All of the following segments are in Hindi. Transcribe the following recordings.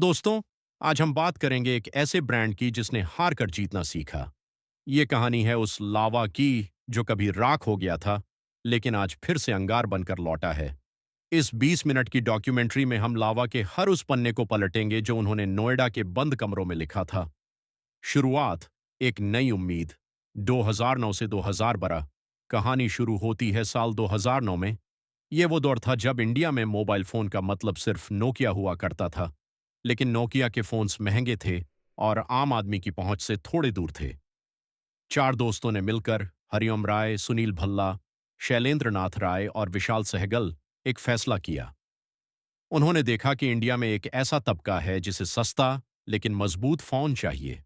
दोस्तों, आज हम बात करेंगे एक ऐसे ब्रांड की जिसने हार कर जीतना सीखा। ये कहानी है उस लावा की जो कभी राख हो गया था, लेकिन आज फिर से अंगार बनकर लौटा है। इस 20 मिनट की डॉक्यूमेंट्री में हम लावा के हर उस पन्ने को पलटेंगे जो उन्होंने नोएडा के बंद कमरों में लिखा था। शुरुआत, एक नई उम्मीद। 2009 से 2012 कहानी शुरू होती है साल 2009 में। ये वो दौर था जब इंडिया में मोबाइल फोन का मतलब सिर्फ नोकिया हुआ करता था। लेकिन नोकिया के फोन्स महंगे थे और आम आदमी की पहुंच से थोड़े दूर थे। चार दोस्तों ने मिलकर, हरिओम राय, सुनील भल्ला, शैलेंद्र नाथ राय और विशाल सहगल, एक फैसला किया। उन्होंने देखा कि इंडिया में एक ऐसा तबका है जिसे सस्ता लेकिन मजबूत फोन चाहिए।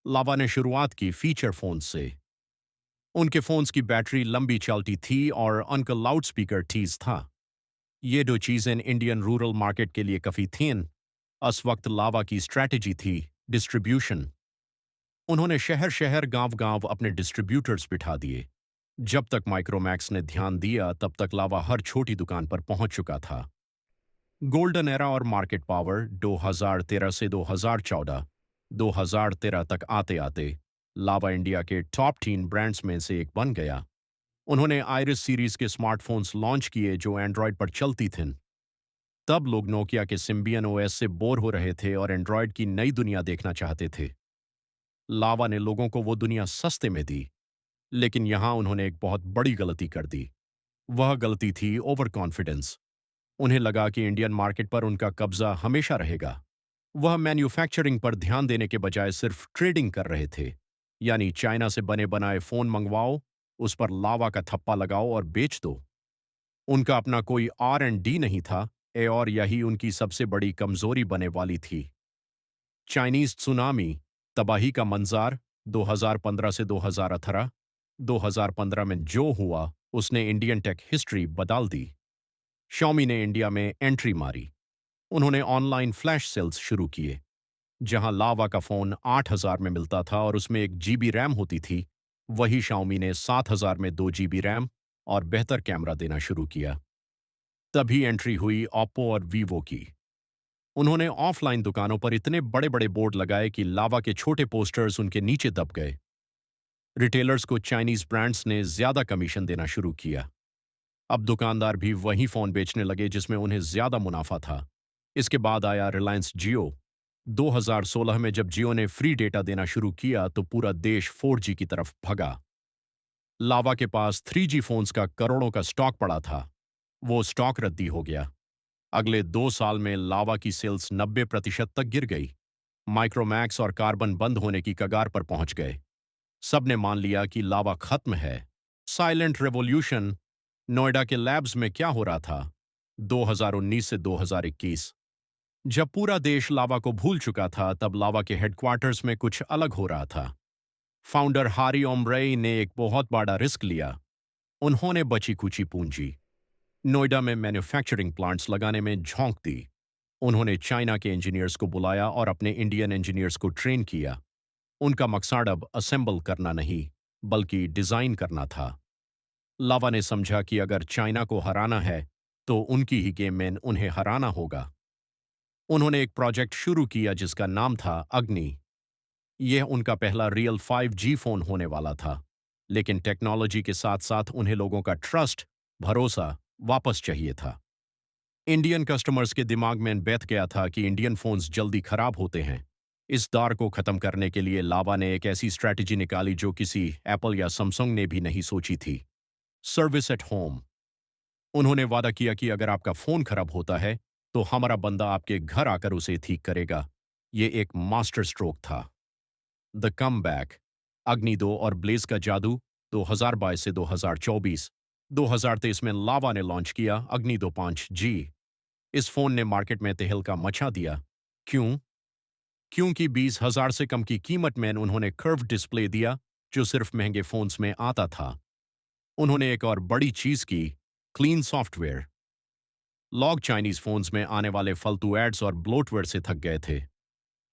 लावा ने शुरुआत की फीचर फोन से। उनके फोन्स की बैटरी लंबी चलती थी और उनका लाउडस्पीकर ठीज था। ये दो चीजें इंडियन रूरल मार्केट के लिए काफी थीं। उस वक्त लावा की स्ट्रैटेजी थी डिस्ट्रीब्यूशन। उन्होंने शहर शहर गांव गांव अपने डिस्ट्रीब्यूटर्स बिठा दिए। जब तक माइक्रोमैक्स ने ध्यान दिया तब तक लावा हर छोटी दुकान पर पहुंच चुका था। गोल्डन एरा और मार्केट पावर 2013 से 2014, 2013 तक आते आते लावा इंडिया के टॉप 10 ब्रांड्स में से एक बन गया। उन्होंने आइरिस सीरीज के स्मार्टफोन्स लॉन्च किए जो एंड्रॉयड पर चलती थीं। तब लोग नोकिया के सिम्बियन ओएस से बोर हो रहे थे और एंड्रॉयड की नई दुनिया देखना चाहते थे। लावा ने लोगों को वो दुनिया सस्ते में दी, लेकिन यहां उन्होंने एक बहुत बड़ी गलती कर दी। वह गलती थी ओवर कॉन्फिडेंस। उन्हें लगा कि इंडियन मार्केट पर उनका कब्जा हमेशा रहेगा। वह मैन्युफैक्चरिंग पर ध्यान देने के बजाय सिर्फ ट्रेडिंग कर रहे थे। यानी चाइना से बने बनाए फोन मंगवाओ, उस पर लावा का थप्पा लगाओ और बेच दो। उनका अपना कोई R&D नहीं था, और यही उनकी सबसे बड़ी कमजोरी बने वाली थी। चाइनीज सुनामी, तबाही का मंजार। 2015 से 2018, 2015 में जो हुआ उसने इंडियन टेक हिस्ट्री बदल दी। Xiaomi ने इंडिया में एंट्री मारी। उन्होंने ऑनलाइन फ्लैश सेल्स शुरू किए। जहां लावा का फोन 8,000 में मिलता था और उसमें 1 GB रैम होती थी, वही Xiaomi ने 7,000 में 2 GB रैम और बेहतर कैमरा देना शुरू किया। तभी एंट्री हुई ओप्पो और वीवो की। उन्होंने ऑफलाइन दुकानों पर इतने बड़े बड़े बोर्ड लगाए कि लावा के छोटे पोस्टर्स उनके नीचे दब गए। रिटेलर्स को चाइनीज ब्रांड्स ने ज्यादा कमीशन देना शुरू किया। अब दुकानदार भी वही फोन बेचने लगे जिसमें उन्हें ज्यादा मुनाफा था। इसके बाद आया रिलायंस जियो। 2016 में जब जियो ने फ्री डेटा देना शुरू किया तो पूरा देश 4G की तरफ भगा। लावा के पास 3G फोन्स का करोड़ों का स्टॉक पड़ा था। वो स्टॉक रद्दी हो गया। अगले 2 साल में लावा की सेल्स 90% तक गिर गई। माइक्रोमैक्स और कार्बन बंद होने की कगार पर पहुंच गए। सबने मान लिया कि लावा खत्म है। Silent revolution. नोएडा के लैब्स में क्या हो रहा था? 2019 से 2021, जब पूरा देश लावा को भूल चुका था, तब लावा के हेडक्वार्टर्स में कुछ अलग हो रहा था। फाउंडर हारी ओमरेई ने एक बहुत बड़ा रिस्क लिया। उन्होंने बची कुची पूंजी नोएडा में मैन्युफैक्चरिंग प्लांट्स लगाने में झोंक दी। उन्होंने चाइना के इंजीनियर्स को बुलाया और अपने इंडियन इंजीनियर्स को ट्रेन किया। उनका मकसद अब असेंबल करना नहीं, बल्कि डिजाइन करना था। लावा ने समझा कि अगर चाइना को हराना है, तो उनकी ही गेम में उन्हें हराना होगा। उन्होंने एक प्रोजेक्ट शुरू किया जिसका नाम था अग्नि। यह उनका पहला रियल 5G फोन होने वाला था। लेकिन टेक्नोलॉजी के साथ साथ उन्हें लोगों का ट्रस्ट, भरोसा वापस चाहिए था। इंडियन कस्टमर्स के दिमाग में बैठ गया था कि इंडियन फोन्स जल्दी खराब होते हैं। इस दौर को खत्म करने के लिए लावा ने एक ऐसी स्ट्रैटेजी निकाली जो किसी एप्पल या सैमसंग ने भी नहीं सोची थी। Service at home. उन्होंने वादा किया कि अगर आपका फोन खराब होता है तो हमारा बंदा आपके घर आकर उसे ठीक करेगा। ये एक मास्टर स्ट्रोक था। The come back. अग्नि 2 और ब्लेज का जादू। 2022 से 2024, 2023 में लावा ने लॉन्च किया अग्नि 2 5G। इस फोन ने मार्केट में तहलका मचा दिया। क्यों? क्योंकि 20,000 से कम की कीमत में उन्होंने कर्व डिस्प्ले दिया जो सिर्फ महंगे फोन्स में आता था। उन्होंने एक और बड़ी चीज की, क्लीन सॉफ्टवेयर। लोग चाइनीज फोन्स में आने वाले फालतू एड्स और ब्लोटवेयर से थक गए थे।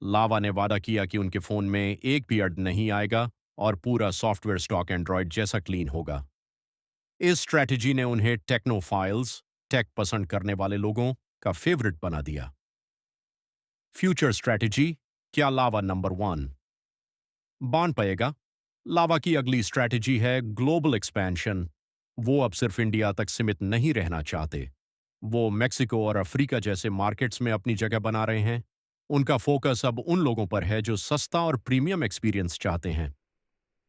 लावा ने वादा किया कि उनके फोन में एक भी एड नहीं आएगा और पूरा सॉफ्टवेयर स्टॉक एंड्रॉयड जैसा क्लीन होगा। इस स्ट्रैटेजी ने उन्हें टेक्नोफाइल्स, टेक पसंद करने वाले लोगों का फेवरेट बना दिया। फ्यूचर स्ट्रैटेजी, क्या लावा नंबर वन बान पाएगा। लावा की अगली स्ट्रैटेजी है ग्लोबल एक्सपेंशन। वो अब सिर्फ इंडिया तक सीमित नहीं रहना चाहते। वो मेक्सिको और अफ्रीका जैसे मार्केट्स में अपनी जगह बना रहे हैं। उनका फोकस अब उन लोगों पर है जो सस्ता और प्रीमियम एक्सपीरियंस चाहते हैं।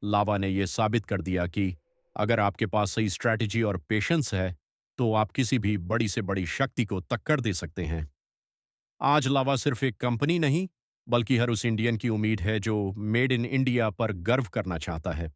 लावा ने यह साबित कर दिया कि अगर आपके पास सही स्ट्रैटेजी और पेशेंस है, तो आप किसी भी बड़ी से बड़ी शक्ति को टक्कर दे सकते हैं। आज लावा सिर्फ एक कंपनी नहीं, बल्कि हर उस इंडियन की उम्मीद है जो मेड इन इंडिया पर गर्व करना चाहता है।